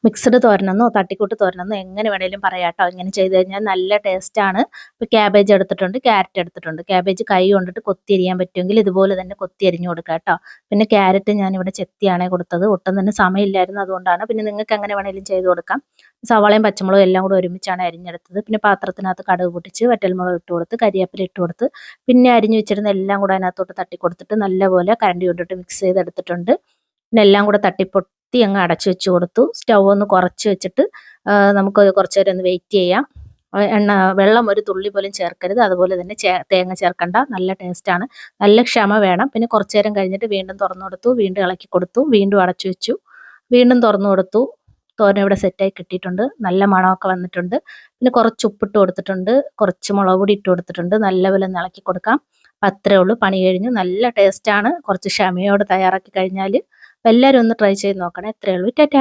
Mixed തോരനെന്നോ തട്ടിക്കൂട്ട് തോരനെന്നോ എങ്ങനെ വേണേലും പറയാം കേട്ടോ. ഇങ്ങനെ ചെയ്ത് കഴിഞ്ഞാൽ നല്ല ടേസ്റ്റാണ്. ഇപ്പോൾ ക്യാബേജ് എടുത്തിട്ടുണ്ട്, ക്യാരറ്റ് എടുത്തിട്ടുണ്ട്. ക്യാബേജ് കൈ കൊണ്ടിട്ട് കൊത്തി അരിയാൻ പറ്റുമെങ്കിൽ ഇതുപോലെ തന്നെ കൊത്തി അരിഞ്ഞു കൊടുക്കുക കേട്ടോ. പിന്നെ ക്യാരറ്റ് ഞാനിവിടെ ചെത്തിയാണേ കൊടുത്തത്, ഒട്ടും തന്നെ സമയമില്ലായിരുന്നു, അതുകൊണ്ടാണ്. പിന്നെ നിങ്ങൾക്ക് എങ്ങനെ വേണേലും ചെയ്ത് കൊടുക്കാം. സവാളയും പച്ചമുളകും എല്ലാം കൂടെ ഒരുമിച്ചാണ് അരിഞ്ഞെടുത്തത്. പിന്നെ പാത്രത്തിനകത്ത് കടുക് പൊട്ടിച്ച് വറ്റൽമുളക് ഇട്ട് കൊടുത്ത് കരിവേപ്പില ഇട്ട് കൊടുത്ത് പിന്നെ അരിഞ്ഞു വെച്ചിരുന്ന എല്ലാം കൂടെ അതിനകത്തോട്ട് തട്ടി കൊടുത്തിട്ട് നല്ലപോലെ കരണ്ടി കൊണ്ടിട്ട് മിക്സ് ചെയ്തെടുത്തിട്ടുണ്ട്. പിന്നെ എല്ലാം കൂടെ തട്ടിപ്പൊത്തി അങ്ങ് അടച്ചു വെച്ച് കൊടുത്തു. സ്റ്റൗ ഒന്ന് കുറച്ച് വെച്ചിട്ട് നമുക്ക് കുറച്ച് നേരം ഒന്ന് വെയിറ്റ് ചെയ്യാം. വെള്ളം ഒരു തുള്ളി പോലും ചേർക്കരുത്, അതുപോലെ തന്നെ തേങ്ങ ചേർക്കണ്ട. നല്ല ടേസ്റ്റാണ്, നല്ല ക്ഷമ വേണം. പിന്നെ കുറച്ച് നേരം കഴിഞ്ഞിട്ട് വീണ്ടും തുറന്നു കൊടുത്തു, വീണ്ടും ഇളക്കി കൊടുത്തു, വീണ്ടും അടച്ചു വെച്ചു, വീണ്ടും തുറന്നു കൊടുത്തു. തോരൻ ഇവിടെ സെറ്റായി കിട്ടിയിട്ടുണ്ട്, നല്ല മണമൊക്കെ വന്നിട്ടുണ്ട്. പിന്നെ കുറച്ച് ഉപ്പിട്ട് കൊടുത്തിട്ടുണ്ട്, കുറച്ച് മുളക് പൊടി ഇട്ട് കൊടുത്തിട്ടുണ്ട്. നല്ലപോലെ ഒന്ന് ഇളക്കി കൊടുക്കാം. അപ്പം അത്രേ ഉള്ളൂ, പണി കഴിഞ്ഞു. നല്ല ടേസ്റ്റാണ്. കുറച്ച് ക്ഷമയോടെ തയ്യാറാക്കി കഴിഞ്ഞാൽ എല്ലാവരും ഒന്ന് ട്രൈ ചെയ്ത് നോക്കണേ. അത്രേ ഉള്ളൂ. ടാറ്റാ.